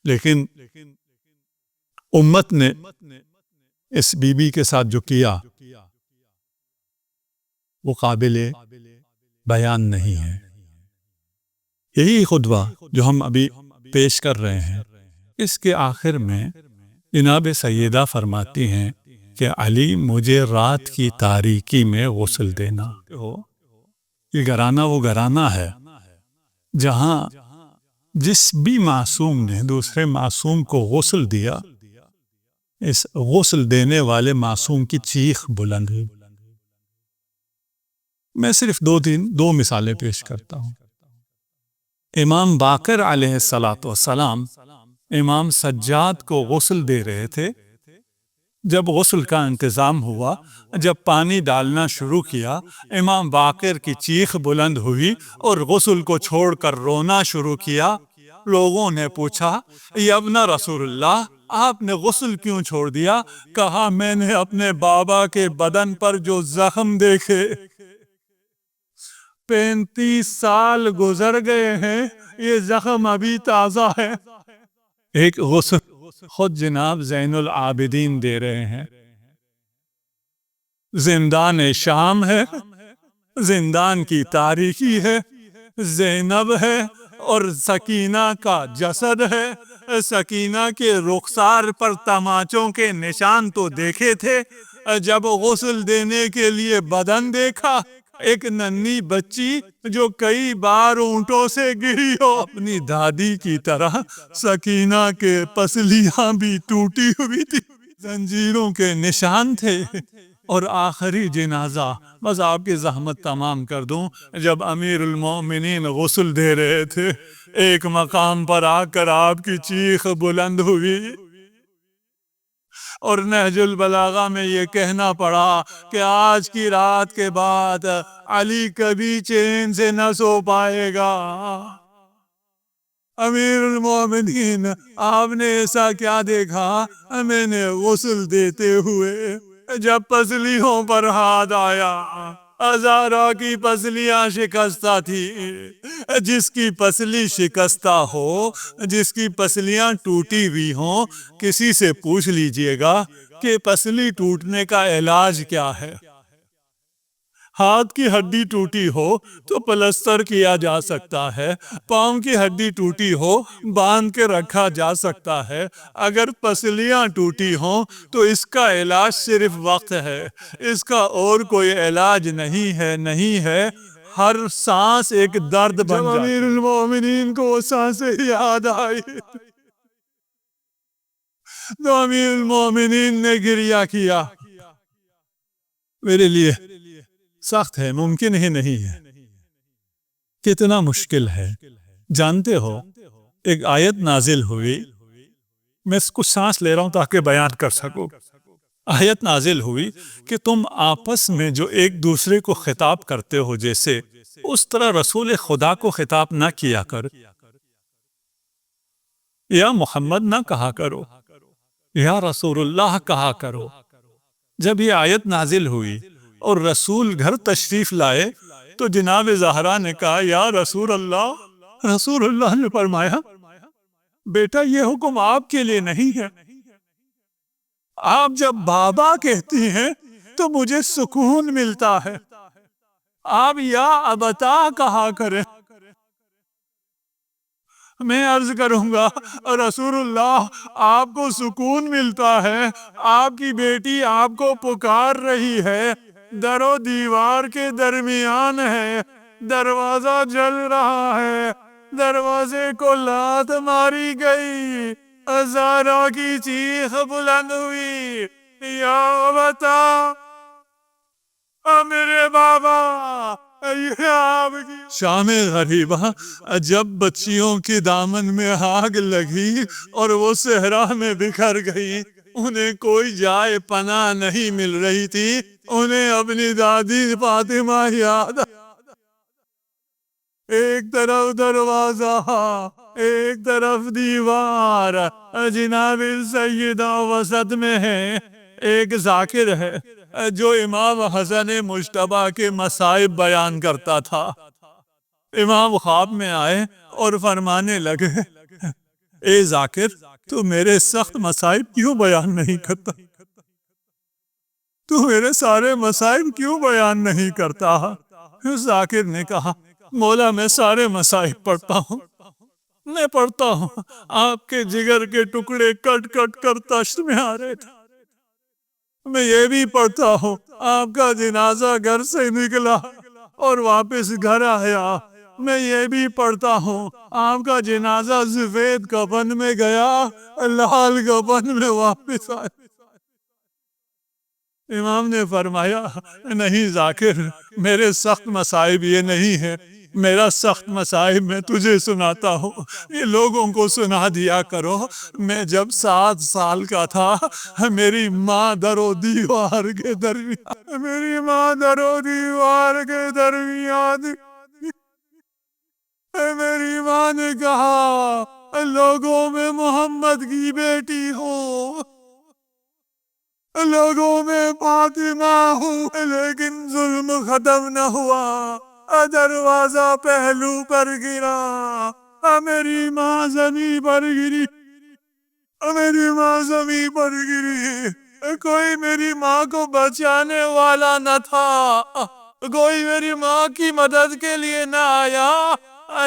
لیکن امت نے اس بی بی کے ساتھ جو کیا وہ قابل بیان نہیں ہے۔ یہی خطبہ جو ہم ابھی پیش کر رہے ہیں، اس کے آخر میں جناب سیدہ فرماتی ہیں کہ علی مجھے رات کی تاریکی میں غسل دینا۔ یہ گھرانہ وہ گھرانہ ہے جہاں جس بھی معصوم نے دوسرے معصوم کو غسل دیا، اس غسل دینے والے معصوم کی چیخ بلند ہوئی۔ میں صرف دو مثالیں پیش کرتا ہوں۔ امام باقر علیہ السلام امام سجاد کو غسل دے رہے تھے۔ جب غسل کا انتظام ہوا، جب پانی ڈالنا شروع کیا، امام باقر کی چیخ بلند ہوئی اور غسل کو چھوڑ کر رونا شروع کیا۔ لوگوں نے پوچھا، یا ابن رسول اللہ، آپ نے غسل کیوں چھوڑ دیا؟ کہا، میں نے اپنے بابا کے بدن پر جو زخم دیکھے، 35 سال گزر گئے ہیں، یہ زخم ابھی تازہ ہے۔ ایک غسل خود جناب زین العابدین دے رہے ہیں۔ زندان شام ہے، زندان کی تاریکی ہے، زینب ہے اور سکینہ کا جسد ہے۔ سکینہ کے رخسار پر تماچوں کے نشان تو دیکھے تھے، جب غسل دینے کے لیے بدن دیکھا، ایک ننھی بچی جو کئی بار اونٹوں سے گری ہو، اپنی دادی کی طرح سکینہ کے پسلیاں بھی ٹوٹی ہوئی تھی، زنجیروں کے نشان تھے۔ اور آخری جنازہ، بس آپ کی زحمت تمام کر دوں، جب امیر المومنین غسل دے رہے تھے، ایک مقام پر آ کر آپ کی چیخ بلند ہوئی اور نہج البلاغہ میں یہ کہنا پڑا کہ آج کی رات کے بعد علی کبھی چین سے نہ سو پائے گا۔ امیر المومنین، آپ نے ایسا کیا دیکھا؟ میں نے غسل دیتے ہوئے جب پسلیوں پر ہاتھ آیا، ہزارہ کی پسلیاں شکستہ تھی۔ جس کی پسلی شکستہ ہو، جس کی پسلیاں ٹوٹی ہوئی ہوں، کسی سے پوچھ لیجئے گا کہ پسلی ٹوٹنے کا علاج کیا ہے۔ ہاتھ کی ہڈی ٹوٹی ہو تو پلستر کیا جا سکتا ہے، پاؤں کی ہڈی ٹوٹی ہو باندھ کے رکھا جا سکتا ہے۔ اگر پسلیاں ٹوٹی ہوں تو اس کا علاج صرف وقت ہے، اس کا اور کوئی علاج نہیں ہے۔ ہر سانس ایک درد بن جاتی۔ جب امیر المومنین کو وہ سانسیں یاد آئی تو امیر المومنین نے گریہ کیا۔ میرے لیے سخت ہے، ممکن ہی نہیں ہے، کتنا مشکل ہے۔ جانتے ہو، ایک آیت نازل ہوئی، میں کچھ سانس لے رہا ہوں تاکہ بیان کر سکوں۔ آیت نازل ہوئی کہ تم آپس میں جو ایک دوسرے کو خطاب کرتے ہو جیسے، اس طرح رسول خدا کو خطاب نہ کیا کر، یا محمد نہ کہا کرو، یا رسول اللہ کہا کرو۔ جب یہ آیت نازل ہوئی اور رسول گھر تشریف لائے تو جناب زہرا نے کہا، یا رسول اللہ۔ رسول اللہ نے فرمایا، بیٹا یہ حکم آپ کے لیے نہیں ہے۔ آپ جب بابا کہتی ہیں تو مجھے سکون ملتا ہے، آپ یا ابتا کہا کریں۔ میں عرض کروں گا، رسول اللہ، آپ کو سکون ملتا ہے، آپ کی بیٹی آپ کو پکار رہی ہے، در و دیوار کے درمیان ہے، دروازہ جل رہا ہے، دروازے کو لات ماری گئی، زہرا کی چیخ بلند ہوئی، یا بتا، میرے بابا، شام غریبہ جب بچیوں کی دامن میں آگ لگی اور وہ صحرا میں بکھر گئی، انہیں کوئی جائے پناہ نہیں مل رہی تھی، انہیں اپنی دادی فاطمہ یاد۔ ایک طرف دروازہ، ایک طرف دیوار، جناب سیدہ وسط میں ہے۔ ایک ذاکر ہے جو امام حسن مجتبیٰ کے مصائب بیان کرتا تھا۔ امام خواب میں آئے اور فرمانے لگے، اے ذاکر، تو میرے سخت مصائب کیوں بیان نہیں کرتا؟ تو میرے سارے مصائب کیوں بیان نہیں کرتا؟ ذاکر نے کہا، مولا میں سارے مصائب پڑھتا ہوں، میں پڑھتا ہوں۔ آپ کے جگر کے ٹکڑے کٹ کٹ کر تشت میں آ رہے تھے، میں یہ بھی پڑھتا ہوں آپ کا جنازہ گھر سے نکلا اور واپس گھر آیا، میں یہ بھی پڑھتا ہوں آپ کا جنازہ سفید کفن میں گیا، لال کفن میں واپس آیا۔ امام نے فرمایا، نہیں ذاکر، میرے سخت مصائب یہ نہیں ہے، میرا سخت مصائب میں تجھے سناتا ہوں، یہ لوگوں کو سنا دیا کرو۔ میں جب 7 سال کا تھا، میری ماں در و دیوار کے درمیان، میری ماں نے کہا، لوگوں میں محمد کی بیٹی ہوں، لوگوں میں فاطمہ ہوں، لیکن ظلم ختم نہ ہوا، دروازہ پہلو پر گرا، میری ماں زمین پر گری، کوئی میری ماں کو بچانے والا نہ تھا، کوئی میری ماں کی مدد کے لیے نہ آیا۔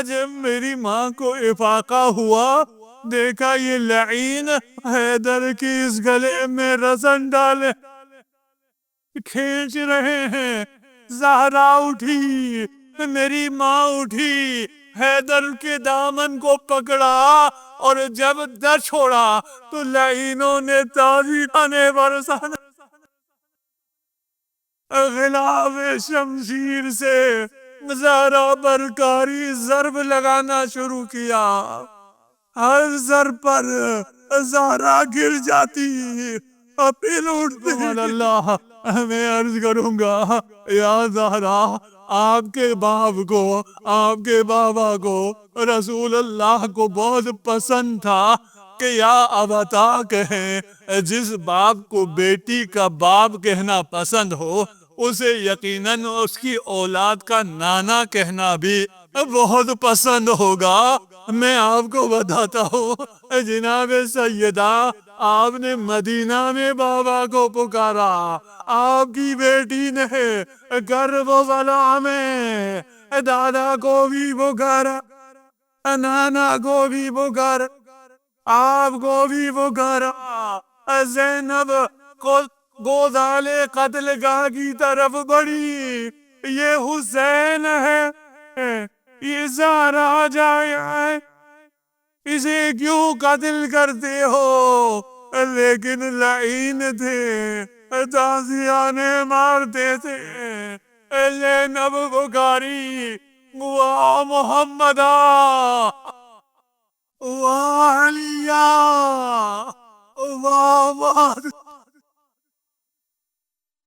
جب میری ماں کو افاقہ ہوا، دیکھا یہ لعین حیدر کی اس گلے میں رسن ڈالے کھینچ رہے ہیں، زہرا اٹھی، میری ماں اٹھی، حیدر کے دامن کو پکڑا، اور جب در چھوڑا تو لعینوں نے تازیانے برسانا، غلاف شمشیر سے زہرا پر کاری ضرب لگانا شروع کیا، ہر ضرب پر زہرا گر جاتی، پھر اٹھتے۔ اللہ، میں عرض کروں گا، یا زہرا، آپ کے باپ کو، آپ کے بابا کو رسول اللہ کو بہت پسند تھا کہ یا ابتا کہیں۔ جس باپ کو بیٹی کا باپ کہنا پسند ہو، اسے یقیناً اس کی اولاد کا نانا کہنا بھی بہت پسند ہوگا۔ میں آپ کو بتاتا ہوں، جناب سیدہ، آپ نے مدینہ میں بابا کو پکارا، آپ کی بیٹی نے کرب و بلا میں دادا کو بھی پکارا، نانا کو بھی پکارا، آپ کو بھی پکارا۔ زینب کو گودال قتل گاہ کی طرف بڑھی، یہ حسین ہے، یہ زہرا جائے، اسے کیوں قتل کرتے ہو؟ لیکن لعین تھے، تازیانے مارتے تھے۔ زینب پکاری، وا محمدہ، وا علیہ، وا